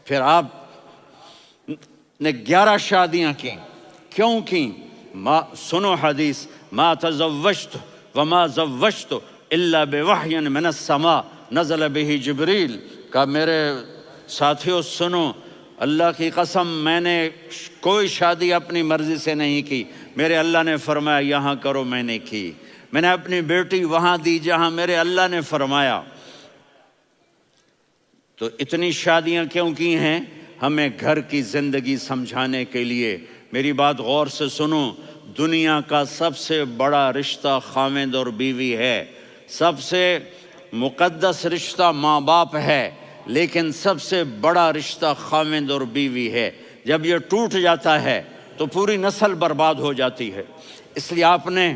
پھر آپ نے 11 شادیاں کی، کیوں کی؟ سنو حدیث، ما تزوجت وما زوجت الا بوحی من السماء نزل به جبریل، کہ میرے ساتھیوں سنو، اللہ کی قسم میں نے کوئی شادی اپنی مرضی سے نہیں کی، میرے اللہ نے فرمایا یہاں کرو، میں نے کی۔ میں نے اپنی بیٹی وہاں دی جہاں میرے اللہ نے فرمایا۔ تو اتنی شادیاں کیوں کی ہیں؟ ہمیں گھر کی زندگی سمجھانے کے لیے۔ میری بات غور سے سنو، دنیا کا سب سے بڑا رشتہ خاوند اور بیوی ہے، سب سے مقدس رشتہ ماں باپ ہے، لیکن سب سے بڑا رشتہ خاوند اور بیوی ہے۔ جب یہ ٹوٹ جاتا ہے تو پوری نسل برباد ہو جاتی ہے۔ اس لیے آپ نے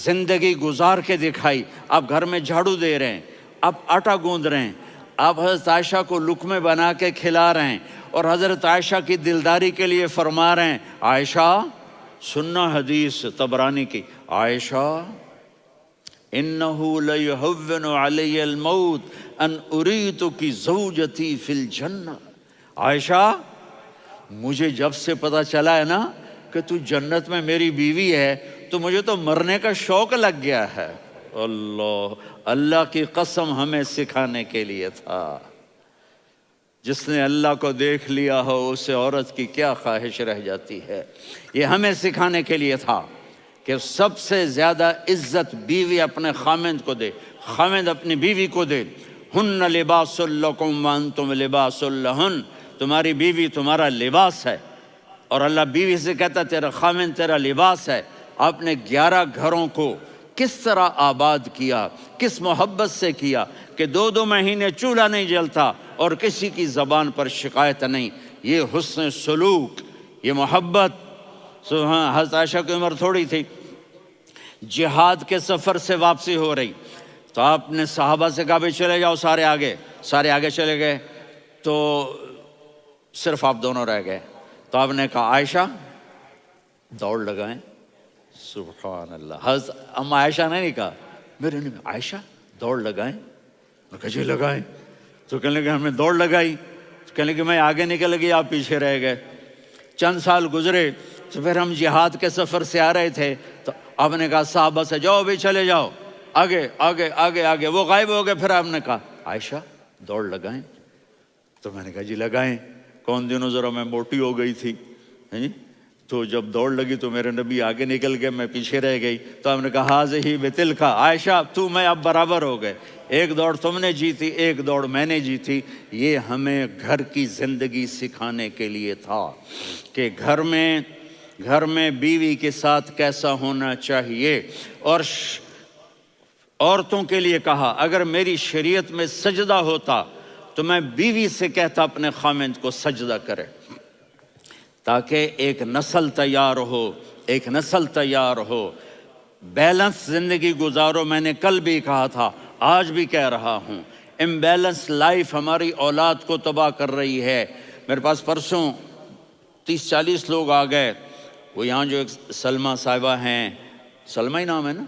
زندگی گزار کے دکھائی۔ آپ گھر میں جھاڑو دے رہے ہیں، آپ آٹا گوندھ رہے ہیں، آپ حضرت عائشہ کو لقمے بنا کے کھلا رہے ہیں، اور حضرت عائشہ کی دلداری کے لیے فرما رہے ہیں، عائشہ سننا حدیث طبرانی کی، عائشہ انہو لیہون علی الموت ان اریتک زوجتی فی الجنہ۔ عائشہ مجھے جب سے پتا چلا ہے نا کہ تو جنت میں میری بیوی ہے، تو مجھے تو مرنے کا شوق لگ گیا ہے۔ اللہ کی قسم ہمیں سکھانے کے لیے تھا۔ جس نے اللہ کو دیکھ لیا ہو اسے عورت کی کیا خواہش رہ جاتی ہے۔ یہ ہمیں سکھانے کے لیے تھا کہ سب سے زیادہ عزت بیوی اپنے خاوند کو دے، خاوند اپنی بیوی کو دے۔ ہن لباس لکم وانتم لباس لہن، تمہاری بیوی تمہارا لباس ہے، اور اللہ بیوی سے کہتا تیرا خاوند تیرا لباس ہے۔ آپ نے 11 گھروں کو کس طرح آباد کیا، کس محبت سے کیا کہ 2 مہینے چولہا نہیں جلتا اور کسی کی زبان پر شکایت نہیں۔ یہ حسن سلوک، یہ محبت۔ حضرت عائشہ کی عمر تھوڑی تھی، جہاد کے سفر سے واپسی ہو رہی، تو آپ نے صحابہ سے کہا بھی چلے جاؤ سارے آگے چلے گئے، تو صرف آپ دونوں رہ گئے۔ تو آپ نے کہا عائشہ دوڑ لگائیں۔ سبحان اللہ، حضرت اما عائشہ نے نہیں کہا، میرے نے عائشہ دوڑ لگائیں، میں کہا جی لگائیں۔ تو کہنے لگے ہمیں دوڑ لگائی، تو کہنے لگے میں آگے نکل گئی، آپ پیچھے رہ گئے۔ چند سال گزرے تو پھر ہم جہاد کے سفر سے آ رہے تھے، تو آپ نے کہا صحابہ سے جاؤ بھی چلے جاؤ آگے آگے آگے آگے، وہ غائب ہو گئے۔ پھر آپ نے کہا عائشہ دوڑ لگائیں، تو میں نے کہا جی لگائیں۔ کون دنوں ذرا میں موٹی ہو گئی تھی، تو جب دوڑ لگی تو میرے نبی آگے نکل گئے، میں پیچھے رہ گئی۔ تو ہم نے کہا ہاذہ بتلک، عائشہ تو میں اب برابر ہو گئے، ایک دوڑ تم نے جیتی، ایک دوڑ میں نے جیتی۔ یہ ہمیں گھر کی زندگی سکھانے کے لیے تھا کہ گھر میں بیوی کے ساتھ کیسا ہونا چاہیے۔ اور عورتوں کے لیے کہا اگر میری شریعت میں سجدہ ہوتا تو میں بیوی سے کہتا اپنے خاوند کو سجدہ کرے، تاکہ ایک نسل تیار ہو، بیلنس زندگی گزارو۔ میں نے کل بھی کہا تھا، آج بھی کہہ رہا ہوں، امبیلنس لائف ہماری اولاد کو تباہ کر رہی ہے۔ میرے پاس پرسوں 30-40 لوگ آ گئے، وہ یہاں جو ایک سلمہ صاحبہ ہیں، سلمہ ہی نام ہے نا،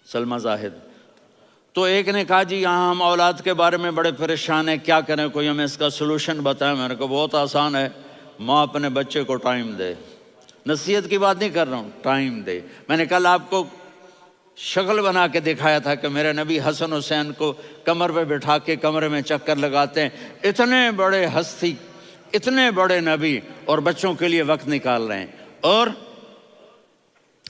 سلمہ زاہد، تو ایک نے کہا جی یہاں ہم اولاد کے بارے میں بڑے پریشان ہیں، کیا کریں، کوئی ہمیں اس کا سلوشن بتائیں۔ میں نے کہا بہت آسان ہے، ماں اپنے بچے کو ٹائم دے، نصیحت کی بات نہیں کر رہا ہوں، ٹائم دے۔ میں نے کل آپ کو شکل بنا کے دکھایا تھا کہ میرے نبی حسن حسین کو کمر پہ بٹھا کے کمرے میں چکر لگاتے ہیں۔ اتنے بڑے ہستی، اتنے بڑے نبی، اور بچوں کے لیے وقت نکال رہے ہیں اور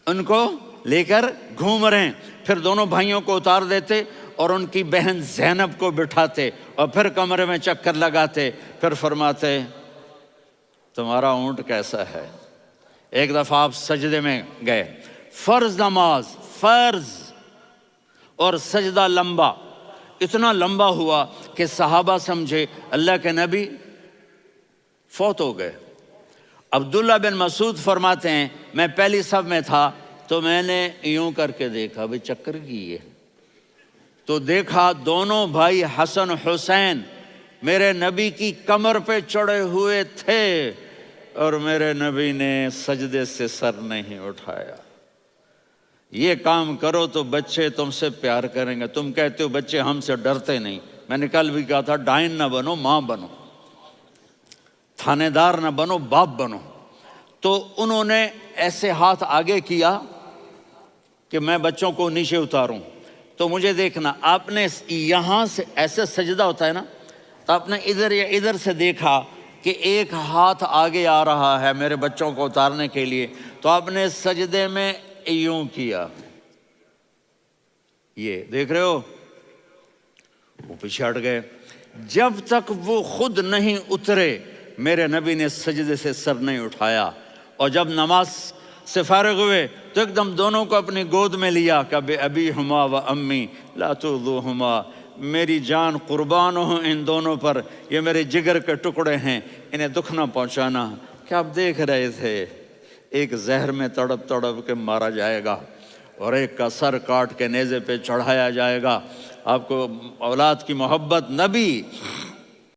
ان کو لے کر گھوم رہے ہیں۔ پھر دونوں بھائیوں کو اتار دیتے اور ان کی بہن زینب کو بٹھاتے اور پھر کمرے میں چکر لگاتے، پھر فرماتے تمہارا اونٹ کیسا ہے۔ ایک دفعہ آپ سجدے میں گئے، فرض نماز، فرض، اور سجدہ لمبا، اتنا لمبا ہوا کہ صحابہ سمجھے اللہ کے نبی فوت ہو گئے۔ عبداللہ بن مسعود فرماتے ہیں میں پہلی صف میں تھا تو میں نے یوں کر کے دیکھا بھی چکر کی ہے، تو دیکھا دونوں بھائی حسن حسین میرے نبی کی کمر پہ چڑھے ہوئے تھے اور میرے نبی نے سجدے سے سر نہیں اٹھایا۔ یہ کام کرو تو بچے تم سے پیار کریں گے۔ تم کہتے ہو بچے ہم سے ڈرتے نہیں، میں نے کل بھی کہا تھا ڈائن نہ بنو، ماں بنو، تھانے دار نہ بنو، باپ بنو۔ تو انہوں نے ایسے ہاتھ آگے کیا کہ میں بچوں کو نیچے اتاروں۔ تو مجھے دیکھنا، آپ نے یہاں سے ایسے سجدہ ہوتا ہے نا، تو آپ نے ادھر یا ادھر سے دیکھا کہ ایک ہاتھ آگے آ رہا ہے میرے بچوں کو اتارنے کے لیے، تو آپ نے سجدے میں یوں کیا، یہ دیکھ رہے ہو، وہ پیچھے ہٹ گئے۔ جب تک وہ خود نہیں اترے میرے نبی نے سجدے سے سر نہیں اٹھایا۔ اور جب نماز سے فارغ ہوئے تو ایک دم دونوں کو اپنی گود میں لیا کہ بے ابی ہما و امی لا تؤذوہما، میری جان قربان ہو ان دونوں پر، یہ میرے جگر کے ٹکڑے ہیں، انہیں دکھ نہ پہنچانا۔ کیا آپ دیکھ رہے تھے ایک زہر میں تڑپ تڑپ کے مارا جائے گا اور ایک کا سر کاٹ کے نیزے پہ چڑھایا جائے گا۔ آپ کو اولاد کی محبت، نبی